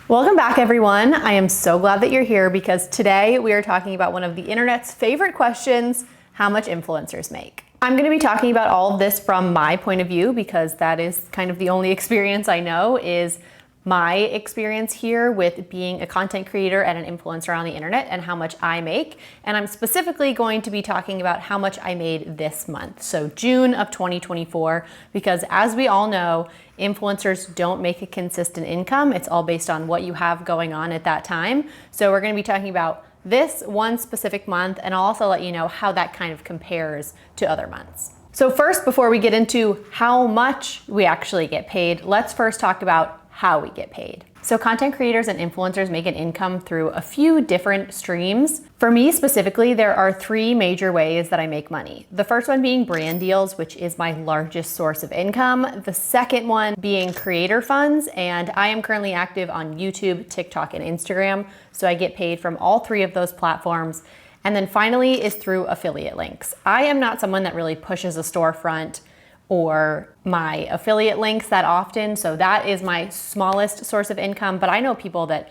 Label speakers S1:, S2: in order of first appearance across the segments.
S1: Welcome back, everyone. I am so glad that you're here because today we are talking about one of the internet's favorite questions, how much influencers make. I'm going to be talking about all of this from my point of view because that is kind of the only experience I know is my experience here with being a content creator and an influencer on the internet and how much I make. And I'm specifically going to be talking about how much I made this month, so June of 2024, because as we all know, influencers don't make a consistent income. It's all based on what you have going on at that time. So we're going to be talking about this one specific month, and I'll also let you know how that kind of compares to other months. So first, before we get into how much we actually get paid, let's first talk about how we get paid. So content creators and influencers make an income through a few different streams. For me specifically, there are three major ways that I make money. The first one being brand deals, which is my largest source of income. The second one being creator funds, and I am currently active on YouTube, TikTok, and Instagram, so I get paid from all three of those platforms. And then finally is through affiliate links. I am not someone that really pushes a storefront or my affiliate links that often, so that is my smallest source of income, but I know people that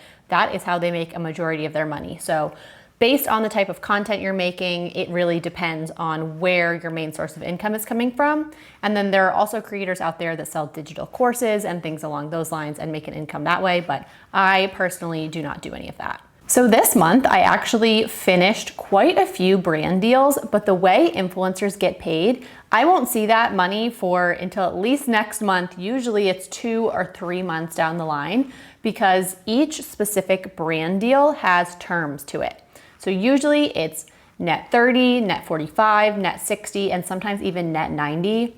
S1: is how they make a majority of their money. So based on the type of content you're making, it really depends on where your main source of income is coming from. And then there are also creators out there that sell digital courses and things along those lines and make an income that way, but I personally do not do any of that. So this month, I actually finished quite a few brand deals, but the way influencers get paid, I won't see that money until at least next month. Usually it's 2 or 3 months down the line because each specific brand deal has terms to it. So usually it's net 30, net 45, net 60, and sometimes even net 90.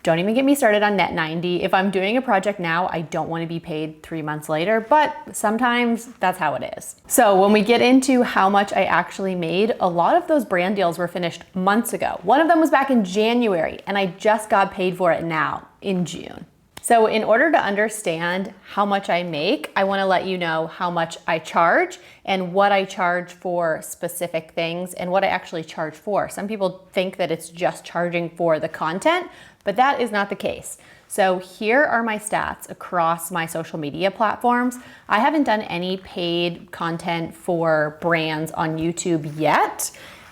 S1: Don't even get me started on net 90. If I'm doing a project now, I don't want to be paid 3 months later, but sometimes that's how it is. So when we get into how much I actually made, a lot of those brand deals were finished months ago. One of them was back in January, and I just got paid for it now in June. So in order to understand how much I make, I want to let you know how much I charge and what I charge for specific things and what I actually charge for. Some people think that it's just charging for the content, but that is not the case. So here are my stats across my social media platforms. I haven't done any paid content for brands on YouTube yet.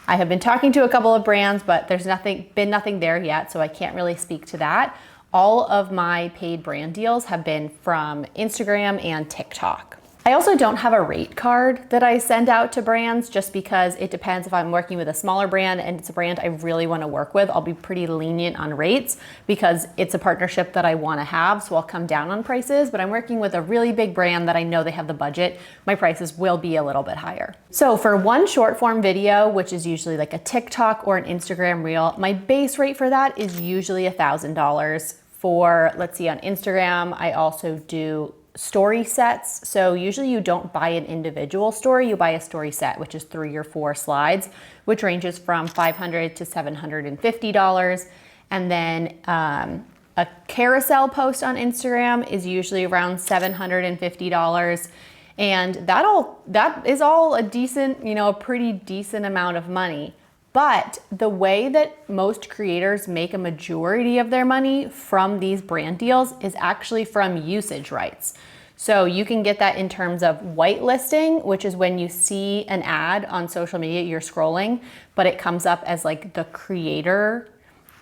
S1: I have been talking to a couple of brands, but there's been nothing there yet, so I can't really speak to that. All of my paid brand deals have been from Instagram and TikTok. I also don't have a rate card that I send out to brands just because it depends if I'm working with a smaller brand and it's a brand I really want to work with. I'll be pretty lenient on rates because it's a partnership that I want to have, so I'll come down on prices, but I'm working with a really big brand that I know they have the budget. My prices will be a little bit higher. So for one short form video, which is usually like a TikTok or an Instagram reel, my base rate for that is usually $1,000. For, let's see, on Instagram, I also do story sets. So usually you don't buy an individual story, you buy a story set, which is 3 or 4 slides, which ranges from $500 to $750. And then a carousel post on Instagram is usually around $750. And that is all a decent, a pretty decent amount of money. But the way that most creators make a majority of their money from these brand deals is actually from usage rights. So you can get that in terms of whitelisting, which is when you see an ad on social media, you're scrolling, but it comes up as like the creator,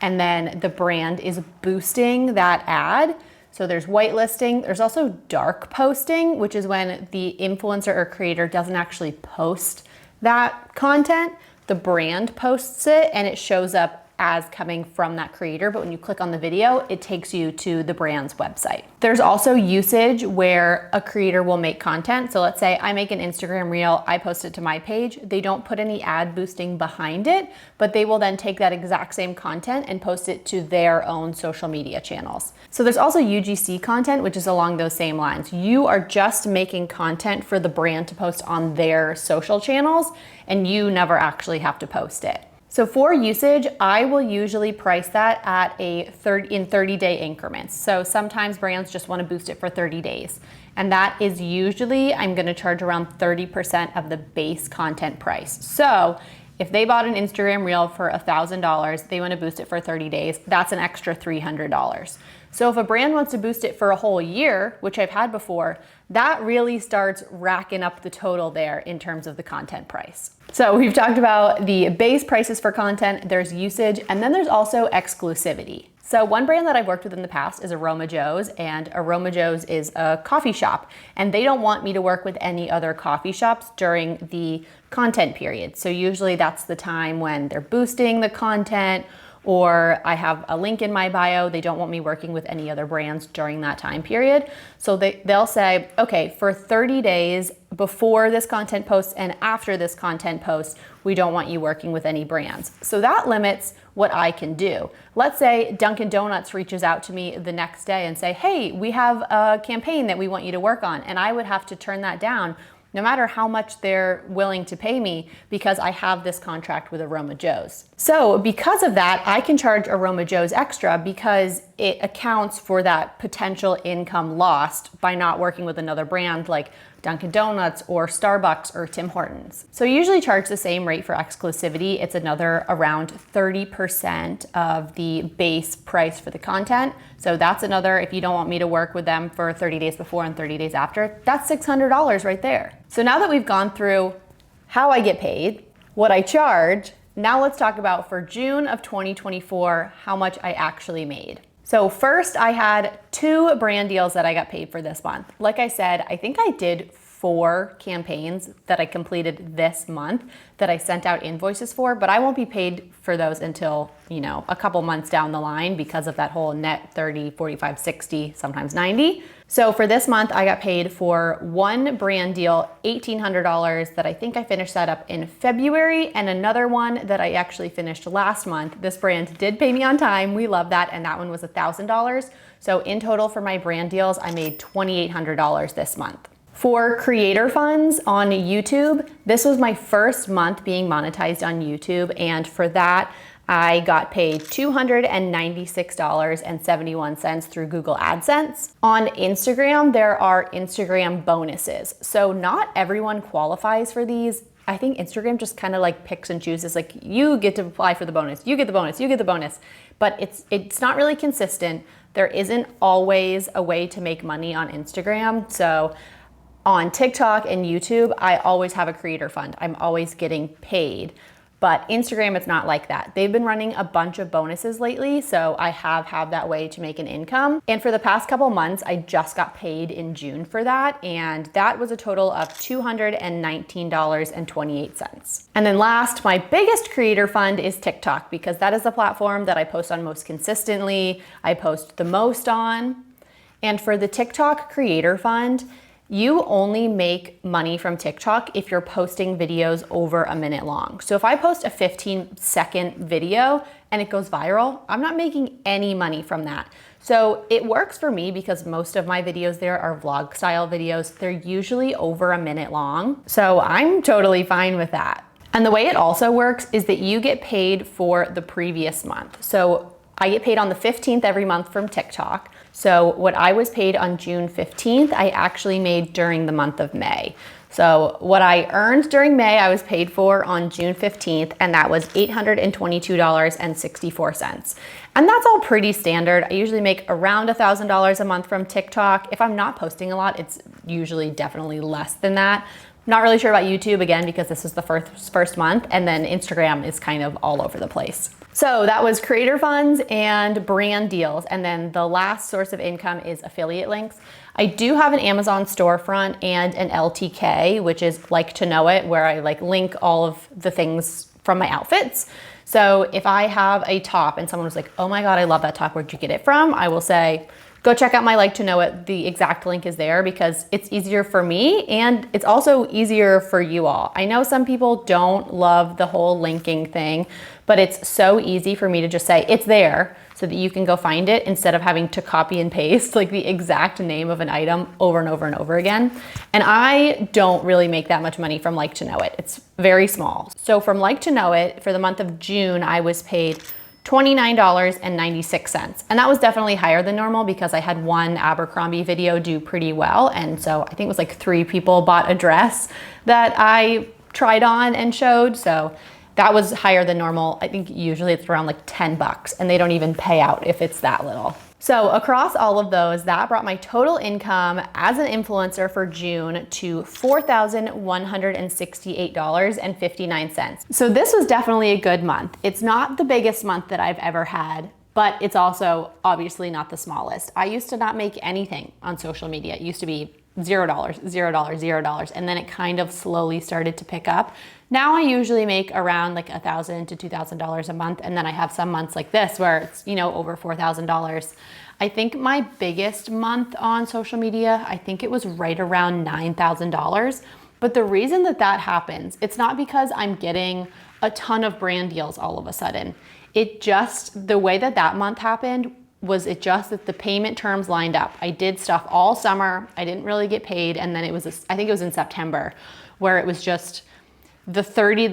S1: and then the brand is boosting that ad. So there's whitelisting. There's also dark posting, which is when the influencer or creator doesn't actually post that content. The brand posts it and it shows up as coming from that creator, but when you click on the video, it takes you to the brand's website. There's also usage where a creator will make content. So let's say I make an Instagram reel, I post it to my page. They don't put any ad boosting behind it, but they will then take that exact same content and post it to their own social media channels. So there's also UGC content, which is along those same lines. You are just making content for the brand to post on their social channels, and you never actually have to post it. So for usage, I will usually price that at in 30-day increments. So sometimes brands just want to boost it for 30 days. And that is usually, I'm going to charge around 30% of the base content price. So if they bought an Instagram reel for $1,000, they want to boost it for 30 days, that's an extra $300. So if a brand wants to boost it for a whole year, which I've had before, that really starts racking up the total there in terms of the content price. So we've talked about the base prices for content, there's usage, and then there's also exclusivity. So one brand that I've worked with in the past is Aroma Joe's, and Aroma Joe's is a coffee shop, and they don't want me to work with any other coffee shops during the content period. So usually that's the time when they're boosting the content, or I have a link in my bio. They don't want me working with any other brands during that time period. So they'll say, okay, for 30 days before this content posts and after this content post, we don't want you working with any brands. So that limits what I can do. Let's say Dunkin' Donuts reaches out to me the next day and say, hey, we have a campaign that we want you to work on. And I would have to turn that down no matter how much they're willing to pay me because I have this contract with Aroma Joe's. So because of that, I can charge Aroma Joe's extra because it accounts for that potential income lost by not working with another brand like Dunkin' Donuts or Starbucks or Tim Hortons. So you usually charge the same rate for exclusivity. It's another around 30% of the base price for the content. So that's another, if you don't want me to work with them for 30 days before and 30 days after, that's $600 right there. So now that we've gone through how I get paid, what I charge, now let's talk about for June of 2024, how much I actually made. So first I had 2 brand deals that I got paid for this month. Like I said, I think I did 4 campaigns that I completed this month that I sent out invoices for, but I won't be paid for those until, a couple months down the line because of that whole net 30, 45, 60, sometimes 90. So for this month, I got paid for 1 brand deal, $1,800 that I think I finished that up in February, and another one that I actually finished last month. This brand did pay me on time. We love that. And that one was $1,000. So in total for my brand deals, I made $2,800 this month. For creator funds on YouTube, this was my first month being monetized on YouTube, and for that, I got paid $296.71 through Google AdSense. On Instagram, there are Instagram bonuses. So not everyone qualifies for these. I think Instagram just kind of like picks and chooses, like you get to apply for the bonus, you get the bonus, you get the bonus, but it's not really consistent. There isn't always a way to make money on Instagram. So on TikTok and YouTube, I always have a creator fund. I'm always getting paid. But Instagram, it's not like that. They've been running a bunch of bonuses lately, so I have had that way to make an income. And for the past couple months, I just got paid in June for that, and that was a total of $219.28. And then last, my biggest creator fund is TikTok, because that is the platform that I post on most consistently, I post the most on. And for the TikTok creator fund, you only make money from TikTok if you're posting videos over a minute long. So if I post a 15-second video and it goes viral, I'm not making any money from that. So it works for me because most of my videos there are vlog style videos. They're usually over a minute long. So I'm totally fine with that. And the way it also works is that you get paid for the previous month. So I get paid on the 15th every month from TikTok. So what I was paid on June 15th, I actually made during the month of May. So what I earned during May, I was paid for on June 15th, and that was $822.64. And that's all pretty standard. I usually make around $1,000 a month from TikTok. If I'm not posting a lot, it's usually definitely less than that. Not really sure about YouTube, again, because this is the first month, and then Instagram is kind of all over the place. So that was creator funds and brand deals. And then the last source of income is affiliate links. I do have an Amazon storefront and an LTK, which is Like to Know It, where I link all of the things from my outfits. So if I have a top and someone was like, oh my God, I love that top, where'd you get it from? I will say, go check out my Like to Know It. The exact link is there because it's easier for me and it's also easier for you all. I know some people don't love the whole linking thing, but it's so easy for me to just say it's there so that you can go find it instead of having to copy and paste the exact name of an item over and over and over again. And I don't really make that much money from Like to Know It. It's very small. So from Like to Know It, for the month of June, I was paid $29.96. And that was definitely higher than normal because I had one Abercrombie video do pretty well. And so I think it was 3 people bought a dress that I tried on and showed. So that was higher than normal. I think usually it's around $10 and they don't even pay out if it's that little. So across all of those, that brought my total income as an influencer for June to $4,168.59. So this was definitely a good month. It's not the biggest month that I've ever had, but it's also obviously not the smallest. I used to not make anything on social media. It used to be $0, $0, $0, and then it kind of slowly started to pick up. Now I usually make around like $1,000 to $2,000 a month, and then I have some months like this where it's, over $4,000. I think my biggest month on social media, I think it was right around $9,000. But the reason that that happens, it's not because I'm getting a ton of brand deals all of a sudden. The way that that month happened was that the payment terms lined up. I did stuff all summer. I didn't really get paid. And then I think it was in September, where it was just the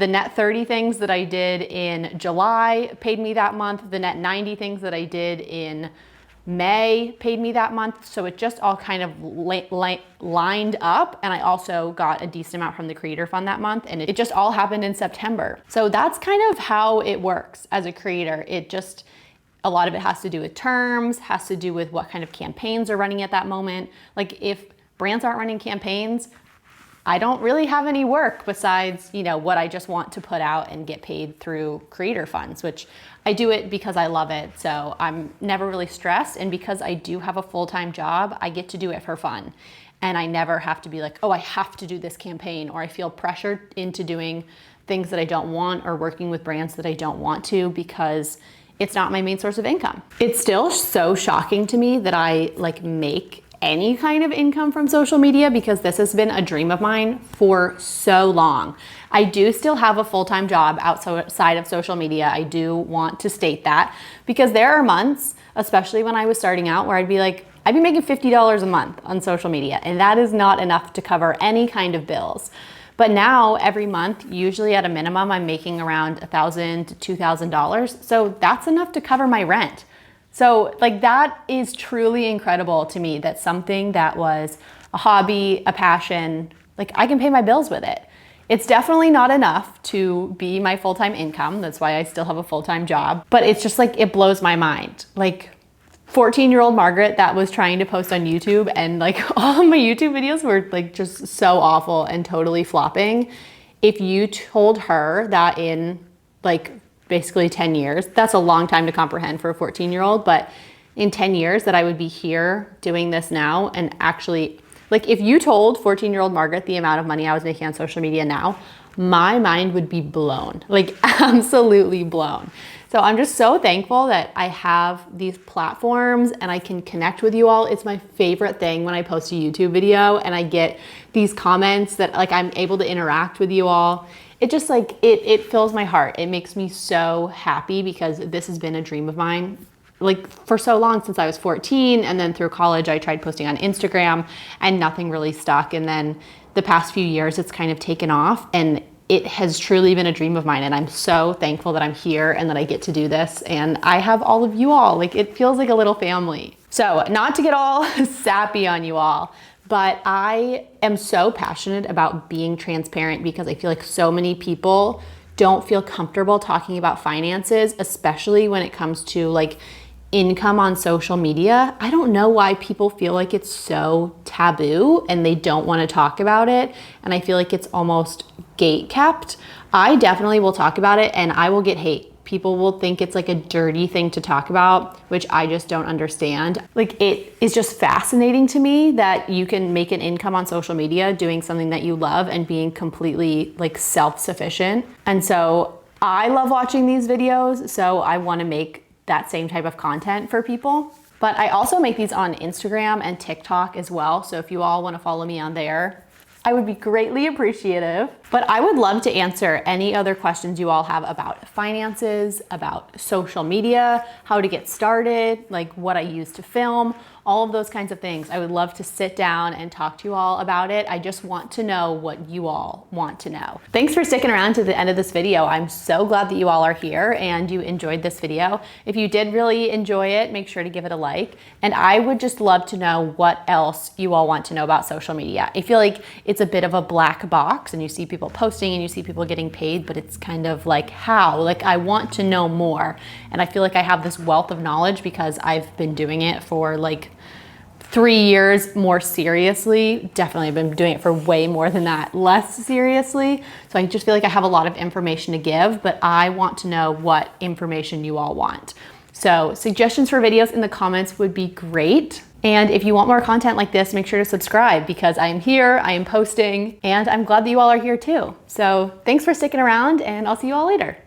S1: net 30 things that I did in July paid me that month. The net 90 things that I did in May paid me that month. So it just all kind of lined up. And I also got a decent amount from the creator fund that month. And it just all happened in September. So that's kind of how it works as a creator. A lot of it has to do with terms, has to do with what kind of campaigns are running at that moment. Like if brands aren't running campaigns, I don't really have any work besides, what I just want to put out and get paid through creator funds, which I do it because I love it. So I'm never really stressed. And because I do have a full-time job, I get to do it for fun. And I never have to be like, oh, I have to do this campaign, or I feel pressured into doing things that I don't want or working with brands that I don't want to, because it's not my main source of income. It's still so shocking to me that I make any kind of income from social media, because this has been a dream of mine for so long. I do still have a full-time job outside of social media. I do want to state that, because there are months, especially when I was starting out, where I'd be making $50 a month on social media, and that is not enough to cover any kind of bills. But now every month, usually at a minimum, I'm making around $1,000 to $2,000. So that's enough to cover my rent. So that is truly incredible to me, that something that was a hobby, a passion, I can pay my bills with it. It's definitely not enough to be my full-time income. That's why I still have a full-time job. But it's just it blows my mind. 14-year-old Margaret that was trying to post on YouTube, and all of my YouTube videos were just so awful and totally flopping. If you told her that in basically 10 years, that's a long time to comprehend for a 14-year-old, but in 10 years that I would be here doing this now, and actually, if you told 14-year-old Margaret the amount of money I was making on social media now, my mind would be blown, absolutely blown. So I'm just so thankful that I have these platforms and I can connect with you all. It's my favorite thing when I post a YouTube video and I get these comments that I'm able to interact with you all. It just it fills my heart. It makes me so happy, because this has been a dream of mine for so long, since I was 14. And then through college, I tried posting on Instagram and nothing really stuck. And then the past few years, it's kind of taken off, and it has truly been a dream of mine. And I'm so thankful that I'm here and that I get to do this. And I have all of you all. It feels like a little family. So not to get all sappy on you all, but I am so passionate about being transparent, because I feel like so many people don't feel comfortable talking about finances, especially when it comes to income on social media. I don't know why people feel like it's so taboo and they don't want to talk about it. And I feel like it's almost gate kept. I definitely will talk about it, and I will get hate. People will think it's a dirty thing to talk about, which I just don't understand. It is just fascinating to me that you can make an income on social media doing something that you love and being completely self-sufficient. And so I love watching these videos, so I want to make that same type of content for people. But I also make these on Instagram and TikTok as well. So if you all want to follow me on there, I would be greatly appreciative. But I would love to answer any other questions you all have about finances, about social media, how to get started, what I use to film. all of those kinds of things. I would love to sit down and talk to you all about it. I just want to know what you all want to know. Thanks for sticking around to the end of this video. I'm so glad that you all are here and you enjoyed this video. If you did really enjoy it, make sure to give it a like. And I would just love to know what else you all want to know about social media. I feel like it's a bit of a black box and you see people posting and you see people getting paid, but it's kind of like how? Like, I want to know more. And I feel like I have this wealth of knowledge because I've been doing it for like 3 years more seriously. Definitely I've been doing it for way more than that, less seriously. So I just feel like I have a lot of information to give, but I want to know what information you all want. So suggestions for videos in the comments would be great. And if you want more content like this, make sure to subscribe because I am here, I am posting, and I'm glad that you all are here too. So thanks for sticking around and I'll see you all later.